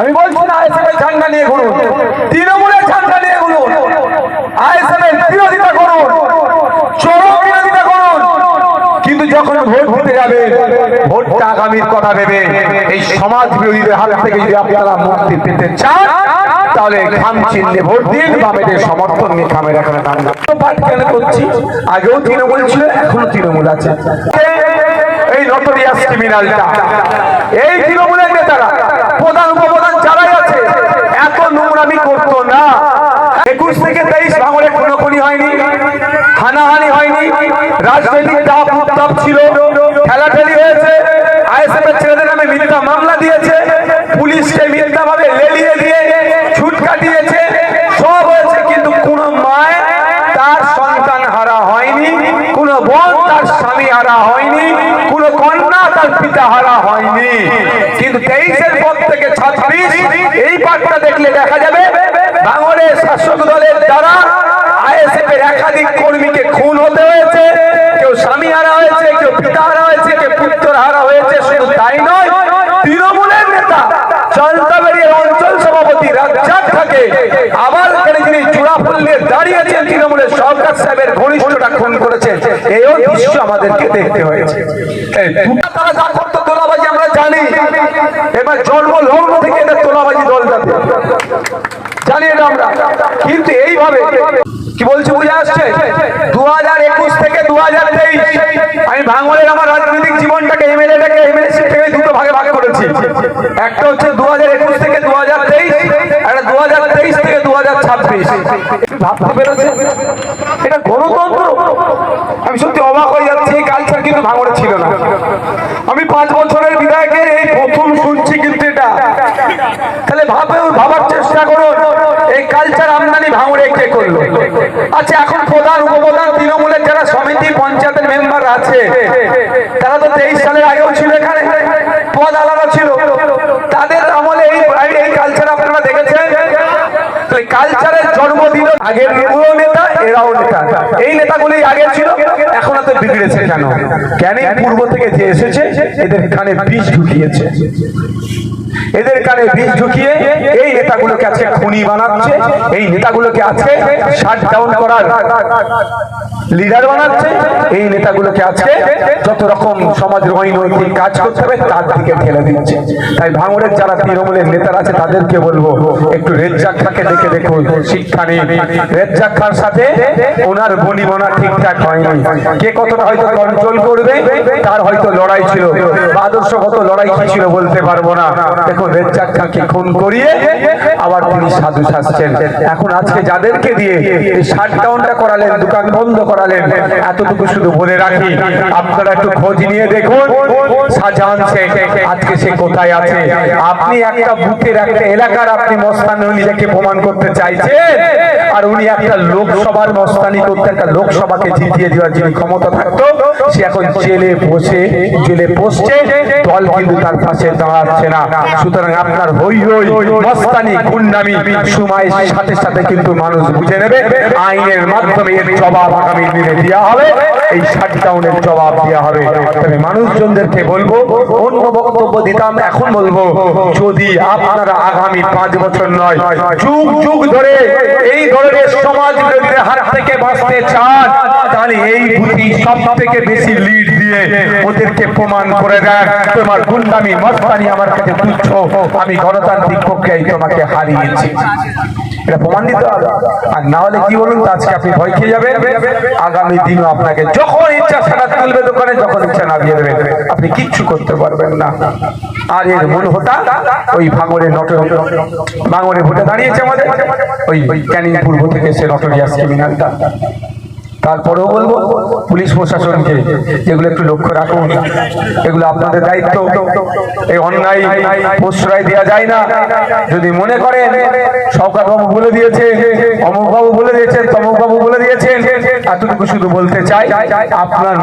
আমি বলছি না আইএসএফ এর ঝান্ডা নিয়ে ঘুরুন, তৃণমূলের ঝান্ডা নিয়ে ঘুরুন, আইএসএফ এর বিরোধিতা করুন, চরম বিরোধিতা করুন, কিন্তু যখন ভোট দিতে যাবে ভোটটা আগামীর কথা ভেবে এই সমাজ বিরোধীদের হাত থেকে যদি আপনারা মুক্তি পেতে চান তাহলে খাম চিহ্নে ভোট দিন, বামেদের সমর্থন নিয়ে খামের এখানে দাঁড়ান। পাঠ কেন করছি, আগেও তৃণমূল ছিল, এখনো তৃণমূল আছে। এই নটোরিয়াস ক্রিমিনালটা, এই তৃণমূলের নেতারা, প্রধান উপপ্রধান যারাই আছে, এত নোংরামি করতো না। 21 থেকে 23 ভাঙড়ে খুনোখুনি হয়নি, হানাহানি হয়নি, রাজনৈতিক চাপ উত্তাপ ছিল, ঠেলাঠেলি হয়েছে, আইএসএফ এর ছেলেদের নামে মিথ্যা মামলা দিয়েছে, পুলিশকে মিথ্যা ভাবে লেলিয়ে দিয়ে ছুটকা দিয়েছে, সব হয়েছে, কিন্তু কোন মায় তার সন্তান হারা হয়নি, কোন বোন তার স্বামী হারা হয়নি, কোন কন্যা তার পিতা হারা হয়নি। কিন্তু 23-এর পর থেকে 26 এই পাঠটা দেখলে দেখা যাবে ভাঙড়ের শাসক দলের দ্বারা আইএসএফ এর একাধিক কর্মীকে খুন হতে হয়েছে, কেউ স্বামী হারা হয়েছে, কেউ পিতা হারা হয়েছে, কেউ পুত্র হারা হয়েছে। শুধু তাই নয়, তৃণমূলের নেতা জলদাবাড়ির অঞ্চল সভাপতি রাজ্জাক থাকে, আবার এখানে যিনি চূড়াফুল্লে দাঁড়িয়েছেন তৃণমূলের সরকার সাহেবের ঘনিষ্ঠটা খুন করেছেন, এইও দৃশ্য আমাদেরকে দেখতে হয়েছে। তারা যা করতো তোলাবাজি আমরা জানি, এবার জন্ম লগ্ন থেকে এদের তোলাবাজি দলটাতে জানি এটা আমরা, কিন্তু এইভাবে কি বলছে বুঝে আসছে। 2021 থেকে 2023 আমি ভাঙড়ের আমার রাজনৈতিক জীবনটাকে এমএলএটাকে এমএলসি থেকে দুটো ভাগে ভাগে করেছি। একটা হচ্ছে 2021 থেকে 2023, একটা 2023 থেকে 2026। ভাবতে পেরেছে এটা গণতন্ত্র? আমি সত্যি অবাক হয়ে যাচ্ছি, এই কালচার কিন্তু ভাঙড়ে ছিল না। আমি 5 বছরের বিধায়কের এই প্রথম শুনছি কিন্তু এটা। তাহলে ভাবার চেষ্টা করুন এই কালচার আমদানি ভাঙড়ে কে করলো। আচ্ছা, এখন প্রধান উপপ্রধান তৃণমূলের যারা সমিতি পঞ্চায়েতের মেম্বার আছে তারা তো 23 সালের আগেও ছিল, এখানে পদ আলাদা ছিল, তাদের আমলে এই কালচার আপনারা দেখেছেন। কালচারের জন্ম দিল আগের নেতা, এরাও নেতা, এই নেতাগুলি আগে ছিল, এখন এত বিগড়েছে কেন? কেন পূর্ব থেকে যে এসেছে এদের কানে বিষ ঢুকিয়েছে, এদের কানে বিষ ঢুকিয়ে এই নেতাগুলোকে আজকে খুনি বানাচ্ছে, এই নেতাগুলোকে আজকে শাটডাউন করার লিডার বানাচ্ছে, এই নেতাগুলোকে আজকে যত রকম সমাজের অনৈতিক কাজ করতে হবে তার দিকে ঠেলে দিচ্ছে। তাই ভাঙড়ের যারা তৃণমূলের নেতারা আছে তাদেরকে বলবো একটু রেজ্জাক খাকে দেখে দেখুন, শিক্ষা নেই। রেজ্জাক খার সাথে ওনার বনিবনা ঠিকঠাক হয়নি, কে কতটা হয়তো কন্ট্রোল করবে তার হয়তো লড়াই ছিল, আদর্শগত লড়াই কি ছিল বলতে পারবো না। দেখুন রেজ্জাক খাকে খুন করিয়ে আবার তিনি সাধু সাজছেন। এখন আজকে যাদেরকে দিয়ে এই শাটডাউনটা করালেন, দোকান বন্ধ করালেন, এতটুকু শুধু বলে রাখি আপনারা একটু খোঁজ নিয়ে দেখুন শাহজাহান শেখ আজকে সে কোথায় আছে। আপনি একটা বুথের একটা এলাকার আপনি মস্তান নিজেকে প্রমাণ করতে চাইছেন, আর উনি একটা লোকসভার মস্তানি করতে, একটা লোকসভাকে জিতিয়ে দেওয়ার যিনি ক্ষমতা থাকতো সে এখন জেলে বসছে, দল কিন্তু তার পাশে দাঁড়াচ্ছে না। সুতরাং আপনার হই হই মস্তানি গুন্ডামি সময়ের সাথে সাথে কিন্তু মানুষ বুঝে নেবে, আইনের মাধ্যমে এর জবাব আগামী দিনে দেওয়া হবে, এই শাটডাউনের জবাব দেওয়া হবে। তবে মানুষজনদেরকে বলবো, অন্য বক্তব্য দিতাম, এখন বলবো যদি আপনারা আগামী 5 বছর নয় যুগ যুগ ধরে এই ধরনের সমাজ বিরোধীদের হাত থেকে বাঁচতে চান তাহলে এই বুদ্ধি সব থেকে বেশি লিড দিয়ে ওদেরকে প্রমাণ করে দেন তোমার গুন্ডামি মস্তানি আমার কাছে তুচ্ছ, আমি গণতান্ত্রিক প্রক্রিয়ায় তোমাকে হারিয়েছি, এটা প্রমাণ দিতে হবে। আর না হলে কি বলুন তো, আজকে আপনি ভয় খেয়ে যাবেন, আগামী দিনও আপনাকে যখন ইচ্ছা সারা তুলবে দোকানে, যখন ইচ্ছা নামিয়ে দেবে, আপনি কিচ্ছু করতে পারবেন না। আর এর মূল হোতা ওই ভাঙড়ে ভোটে দাঁড়িয়েছে আমাদের ওই ক্যানিং পূর্ব থেকে সে নটোরিয়াস ক্রিমিনালটা। তারপরেও বলবো পুলিশ প্রশাসনকে এগুলো একটু লক্ষ্য রাখুন, এগুলো আপনাদের দায়িত্ব। এই অন্যায় প্রশ্রয় দেওয়া যায় না। যদি মনে করেন শওকত বাবু বলে দিয়েছে, অমুক বাবু বলে দিয়েছেন, তমুক বাবু বলে দিয়েছেন, এতটুকু শুধু বলতে চাই আপনার